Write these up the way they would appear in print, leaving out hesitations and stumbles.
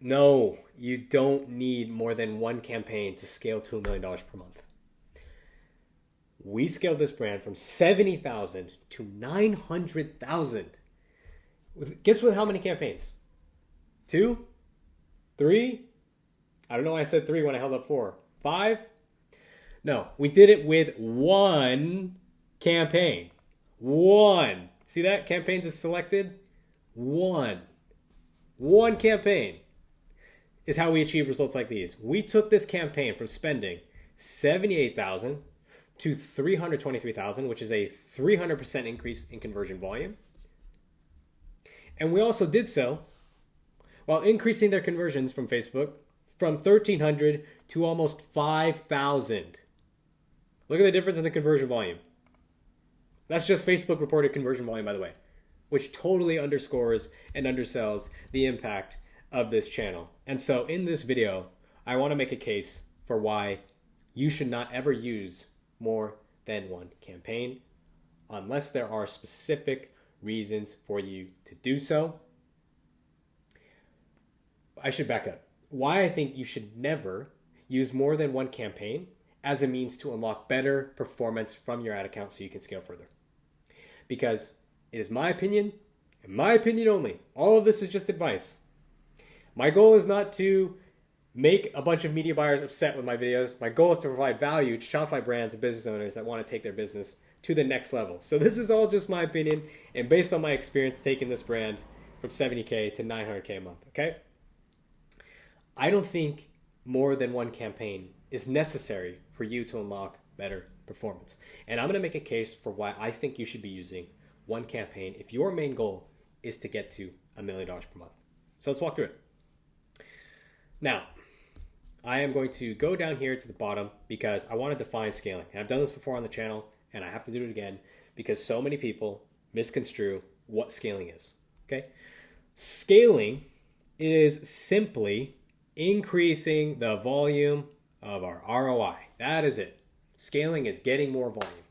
No, you don't need more than one campaign to scale to $1 million per month. We scaled this brand from 70,000 to 900,000. Guess with how many campaigns? 2? 3? I don't know why I said 3 when I held up 4. 5? No, we did it with one campaign. One. See that? Campaigns is selected. One campaign is how we achieve results like these. We took this campaign from spending 78,000 to 323,000, which is a 300% increase in conversion volume. And we also did so while increasing their conversions from Facebook from 1,300 to almost 5,000. Look at the difference in the conversion volume. That's just Facebook reported conversion volume, by the way, which totally underscores and undersells the impact of this channel. And so in this video, I want to make a case for why you should not ever use more than one campaign unless there are specific reasons for you to do so. I should back up. Why I think you should never use more than one campaign as a means to unlock better performance from your ad account so you can scale further. Because it is my opinion, and my opinion only. All of this is just advice. My goal is not to make a bunch of media buyers upset with my videos. My goal is to provide value to Shopify brands and business owners that want to take their business to the next level. So this is all just my opinion and based on my experience taking this brand from 70K to 900K a month, okay? I don't think more than one campaign is necessary for you to unlock better performance. And I'm going to make a case for why I think you should be using one campaign if your main goal is to get to $1 million per month. So let's walk through it. Now, I am going to go down here to the bottom because I want to define scaling. And I've done this before on the channel and I have to do it again because so many people misconstrue what scaling is. Okay? Scaling is simply increasing the volume of our ROI. That is it. Scaling is getting more volume.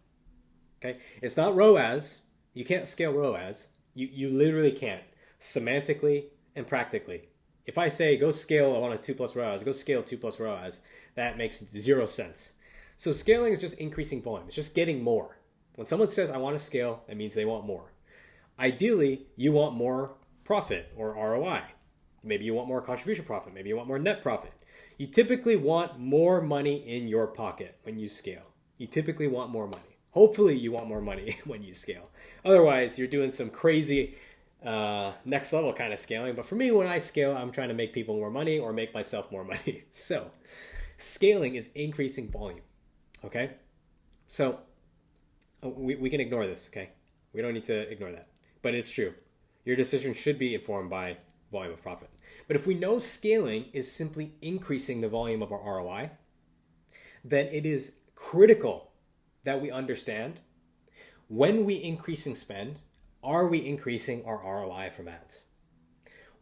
Okay? It's not ROAS. You can't scale ROAS. You literally can't. Semantically and practically. If I say go scale, I want a 2 plus ROAS, go scale 2 plus ROAS, that makes zero sense. So scaling is just increasing volume. It's just getting more. When someone says I want to scale, that means they want more. Ideally, you want more profit or ROI. Maybe you want more contribution profit. Maybe you want more net profit. You typically want more money in your pocket when you scale. You typically want more money. Hopefully you want more money when you scale. Otherwise, you're doing some crazy next level kind of scaling. But for me, when I scale, I'm trying to make people more money or make myself more money. So scaling is increasing volume. Okay? So we can ignore this, okay? We don't need to ignore that. But it's true. Your decision should be informed by volume of profit. But if we know scaling is simply increasing the volume of our ROI, then it is critical that we understand when we increasing spend, are we increasing our ROI from ads?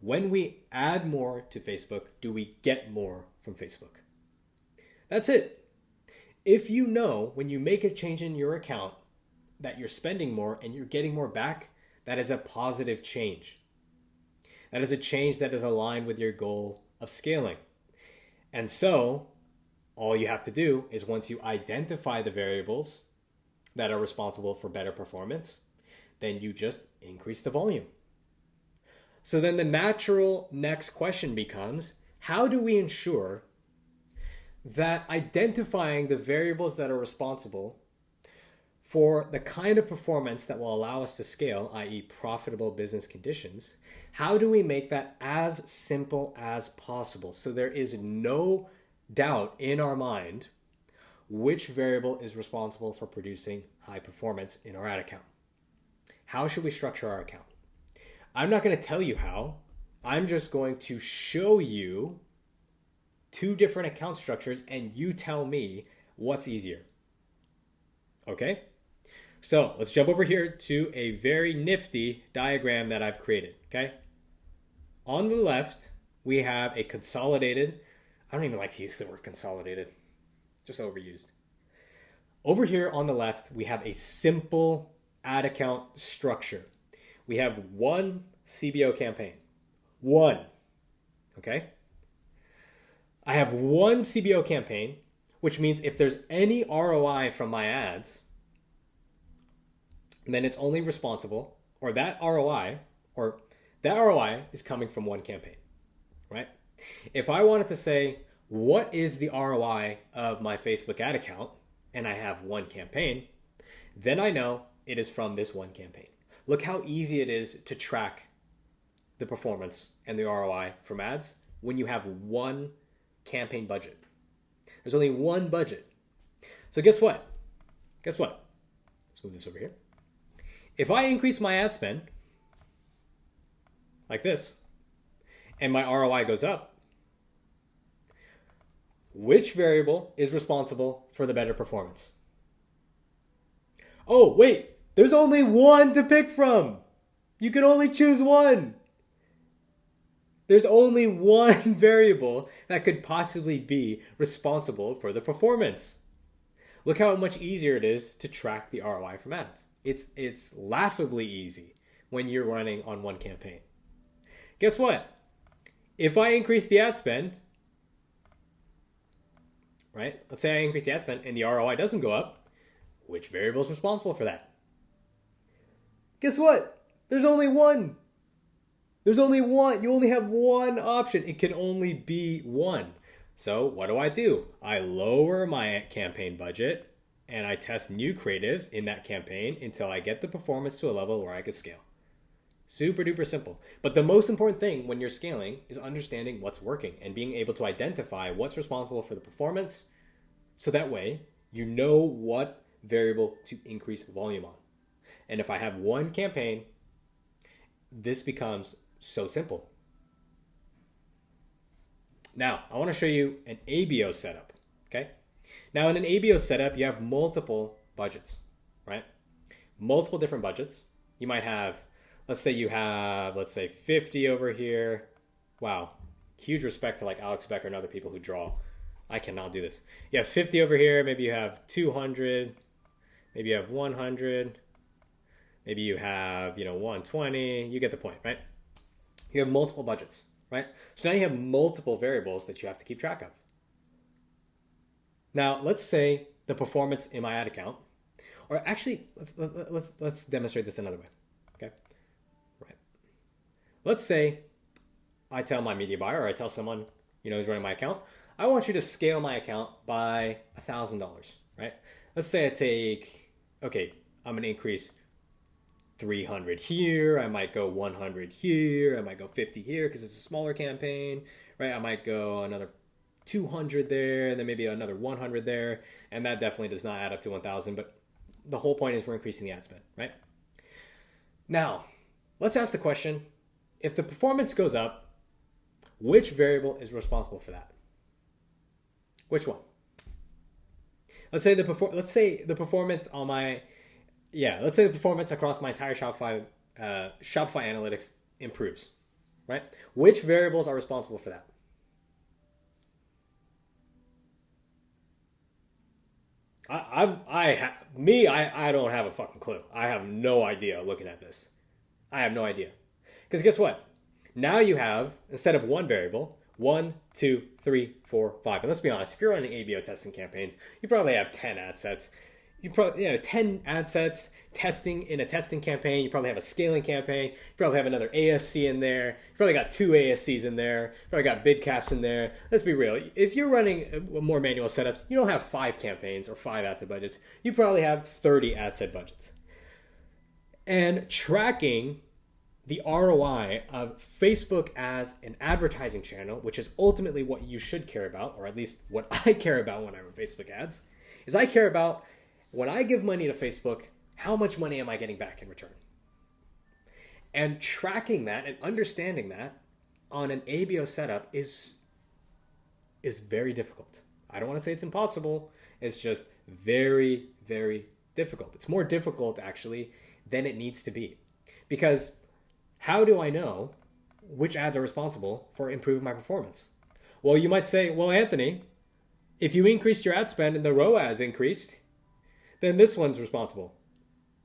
When we add more to Facebook, do we get more from Facebook? That's it. If you know when you make a change in your account that you're spending more and you're getting more back, that is a positive change. That is a change that is aligned with your goal of scaling. And so all you have to do is once you identify the variables that are responsible for better performance, then you just increase the volume. So then the natural next question becomes, how do we ensure that identifying the variables that are responsible for the kind of performance that will allow us to scale, i.e. profitable business conditions, how do we make that as simple as possible so there is no doubt in our mind which variable is responsible for producing high performance in our ad account? How should we structure our account? I'm not going to tell you how. I'm just going to show you 2 different account structures and you tell me what's easier. Okay? So let's jump over here to a very nifty diagram that I've created. Okay? On the left, we have a consolidated. I don't even like to use the word consolidated. Just overused. Over here on the left, we have a simple ad account structure. We have one CBO campaign. One. Okay? I have one CBO campaign, which means if there's any ROI from my ads, then it's only responsible, or that ROI is coming from one campaign, right? If I wanted to say, what is the ROI of my Facebook ad account, and I have one campaign, then I know it is from this one campaign. Look how easy it is to track the performance and the ROI from ads when you have one campaign budget. There's only one budget. So guess what? Let's move this over here. If I increase my ad spend like this, and my ROI goes up, which variable is responsible for the better performance? Oh, wait, there's only one to pick from. You can only choose one. There's only one variable that could possibly be responsible for the performance. Look how much easier it is to track the ROI from ads. It's laughably easy when you're running on one campaign. Guess what? If I increase the ad spend, right? Let's say I increase the ad spend and the ROI doesn't go up, which variable is responsible for that? Guess what? There's only one. There's only one. You only have one option. It can only be one. So what do? I lower my campaign budget and I test new creatives in that campaign until I get the performance to a level where I can scale. Super duper simple. But the most important thing when you're scaling is understanding what's working and being able to identify what's responsible for the performance, so that way you know what variable to increase volume on. And if I have one campaign, this becomes so simple. Now, I want to show you an ABO setup, okay? Now, in an ABO setup, you have multiple budgets, right? Multiple different budgets. You might have, let's say 50 over here. Wow. Huge respect to like Alex Becker and other people who draw. I cannot do this. You have 50 over here. Maybe you have 200. Maybe you have 100. Maybe you have, 120. You get the point, right? You have multiple budgets, right? So now you have multiple variables that you have to keep track of. Now, let's say the performance in my ad account, or actually, let's demonstrate this another way, okay? Right. Let's say I tell my media buyer, or I tell someone, who's running my account, I want you to scale my account by $1,000, right? Let's say I'm going to increase 300 here. I might go 100 here. I might go 50 here because it's a smaller campaign, right? I might go another 200 there, and then maybe another 100 there. And that definitely does not add up to 1,000. But the whole point is we're increasing the ad spend, right? Now, let's ask the question, if the performance goes up, which variable is responsible for that? Which one? Let's say the performance across my entire Shopify analytics improves, right? Which variables are responsible for that? I don't have a fucking clue. I have no idea looking at this. I have no idea. Because guess what? Now you have, instead of one variable, 1, 2, 3, 4, 5. And let's be honest, if you're running ABO testing campaigns, you probably have 10 ad sets. 10 ad sets testing in a testing campaign. You probably have a scaling campaign. You probably have another ASC in there. You probably got 2 ASCs in there. You probably got bid caps in there. Let's be real. If you're running more manual setups, you don't have 5 campaigns or 5 ad set budgets. You probably have 30 ad set budgets. And tracking the ROI of Facebook as an advertising channel, which is ultimately what you should care about, or at least what I care about when I run Facebook ads, is I care about, when I give money to Facebook, how much money am I getting back in return? And tracking that and understanding that on an ABO setup is very difficult. I don't want to say it's impossible. It's just very, very difficult. It's more difficult, actually, than it needs to be. Because how do I know which ads are responsible for improving my performance? Well, you might say, well, Anthony, if you increased your ad spend and the ROAS increased, then this one's responsible,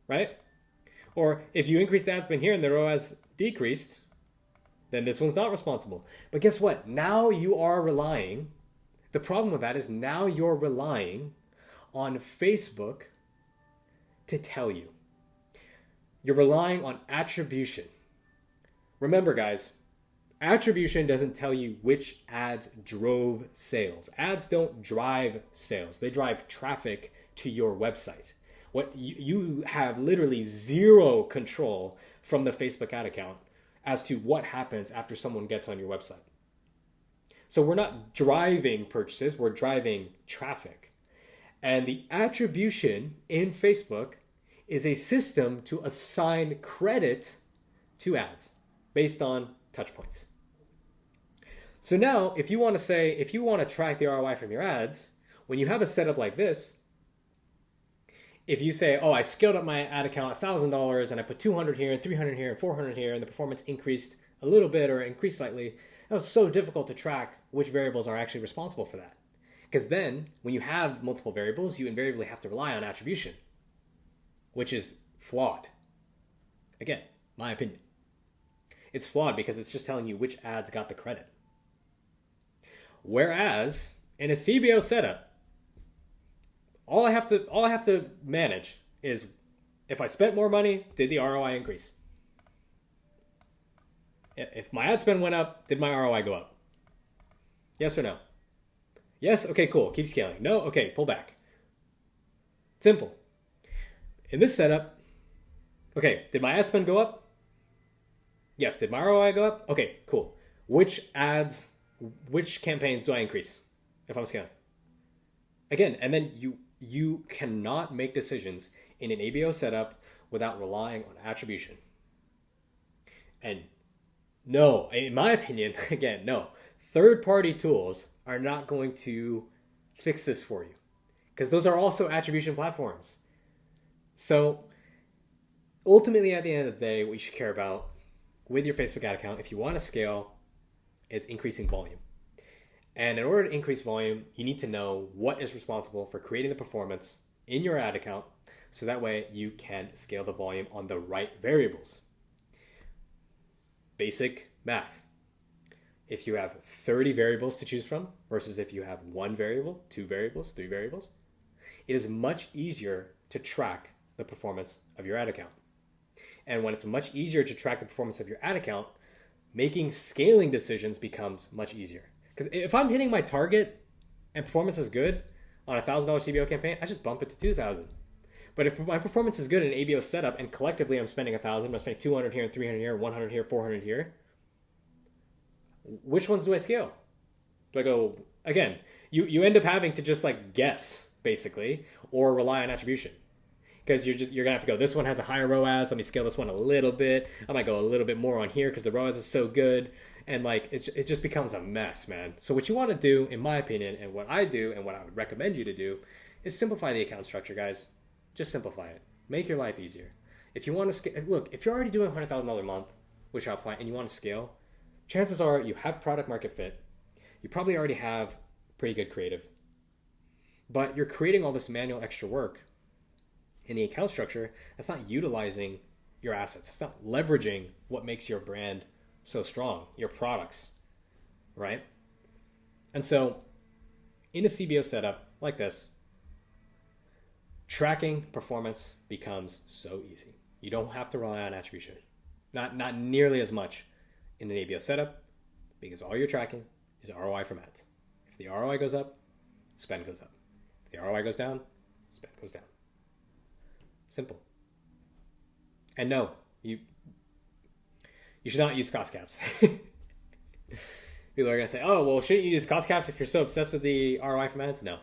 right? Or if you increased the ad spend here and the ROAS decreased, then this one's not responsible. But guess what? Now you are relying The problem with that is now you're relying on Facebook to tell you. You're relying on attribution. Remember, guys, attribution doesn't tell you which ads drove sales. Ads don't drive sales. They drive traffic to your website. What you have literally zero control from the Facebook ad account as to what happens after someone gets on your website. So we're not driving purchases, we're driving traffic. And the attribution in Facebook is a system to assign credit to ads based on touch points. So now, if you want to track the ROI from your ads, when you have a setup like this, if you say, oh, I scaled up my ad account $1,000 and I put 200 here and 300 here and 400 here and the performance increased a little bit or increased slightly, it was so difficult to track which variables are actually responsible for that. Because then, when you have multiple variables, you invariably have to rely on attribution, which is flawed. Again, my opinion. It's flawed because it's just telling you which ads got the credit. Whereas, in a CBO setup, all I have to manage is if I spent more money, did the ROI increase? If my ad spend went up, did my ROI go up? Yes or no? Yes? Okay, cool. Keep scaling. No? Okay, pull back. Simple. In this setup, okay, did my ad spend go up? Yes. Did my ROI go up? Okay, cool. Which campaigns do I increase if I'm scaling? Again, and then you cannot make decisions in an ABO setup without relying on attribution. And no, in my opinion, again, no. Third-party tools are not going to fix this for you because those are also attribution platforms. So ultimately, at the end of the day, what you should care about with your Facebook ad account, if you want to scale, is increasing volume. And in order to increase volume, you need to know what is responsible for creating the performance in your ad account so that way you can scale the volume on the right variables. Basic math. If you have 30 variables to choose from versus if you have one variable, two variables, three variables, it is much easier to track the performance of your ad account. And when it's much easier to track the performance of your ad account, making scaling decisions becomes much easier. Because if I'm hitting my target and performance is good on a $1,000 CBO campaign, I just bump it to 2,000. But if my performance is good in an ABO setup and collectively I'm spending 1,000, I'm spending 200 here and 300 here, 100 here, 400 here, which ones do I scale? Do I go, again, you end up having to just like guess basically or rely on attribution. Because you're gonna have to go, this one has a higher ROAS, let me scale this one a little bit. I might go a little bit more on here because the ROAS is so good. And like it just becomes a mess, man. So what you want to do, in my opinion, and what I do and what I would recommend you to do is simplify the account structure, guys. Just simplify it. Make your life easier. If you want to scale, look, if you're already doing $100,000 a month with Shopify and you want to scale, chances are you have product market fit. You probably already have pretty good creative. But you're creating all this manual extra work in the account structure that's not utilizing your assets. It's not leveraging what makes your brand so strong, your products, right? And so in a CBO setup like this, tracking performance becomes so easy. You don't have to rely on attribution. Not nearly as much in an ABO setup because all you're tracking is ROI from ads. If the ROI goes up, spend goes up. If the ROI goes down, spend goes down. Simple. And no, you should not use cost caps. People are going to say, oh, well, shouldn't you use cost caps if you're so obsessed with the ROI from ads? No.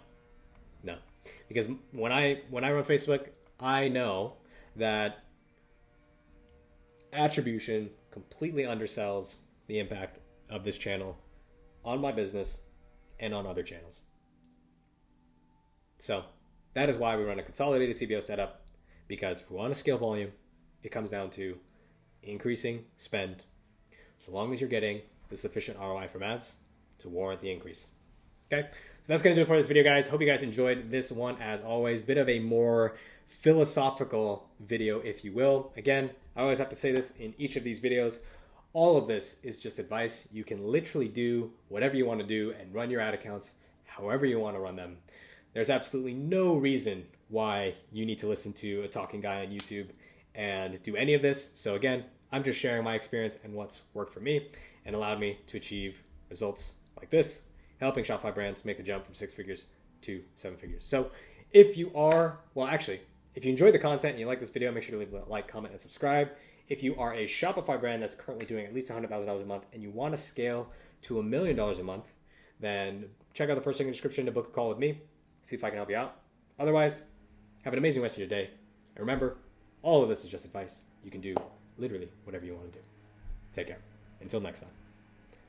Because when I run Facebook, I know that attribution completely undersells the impact of this channel on my business and on other channels. So that is why we run a consolidated CBO setup, because if we want to scale volume, it comes down to increasing spend so long as you're getting the sufficient ROI from ads to warrant the increase. Okay, so that's going to do it for this video, guys. Hope you guys enjoyed this one. As always, bit of a more philosophical video, if you will. Again, I always have to say this in each of these videos. All of this is just advice. You can literally do whatever you want to do and run your ad accounts however you want to run them. There's absolutely no reason why you need to listen to a talking guy on YouTube and do any of this. So again, I'm just sharing my experience and what's worked for me and allowed me to achieve results like this, helping Shopify brands make the jump from 6 figures to 7 figures. So if you are, well, actually, if you enjoyed the content and you like this video, make sure to leave a like, comment, and subscribe. If you are a Shopify brand that's currently doing at least $100,000 a month and you want to scale to $1 million a month, then check out the first link in the description to book a call with me, see if I can help you out. Otherwise, have an amazing rest of your day. And remember, all of this is just advice. You can do literally whatever you want to do. Take care. Until next time.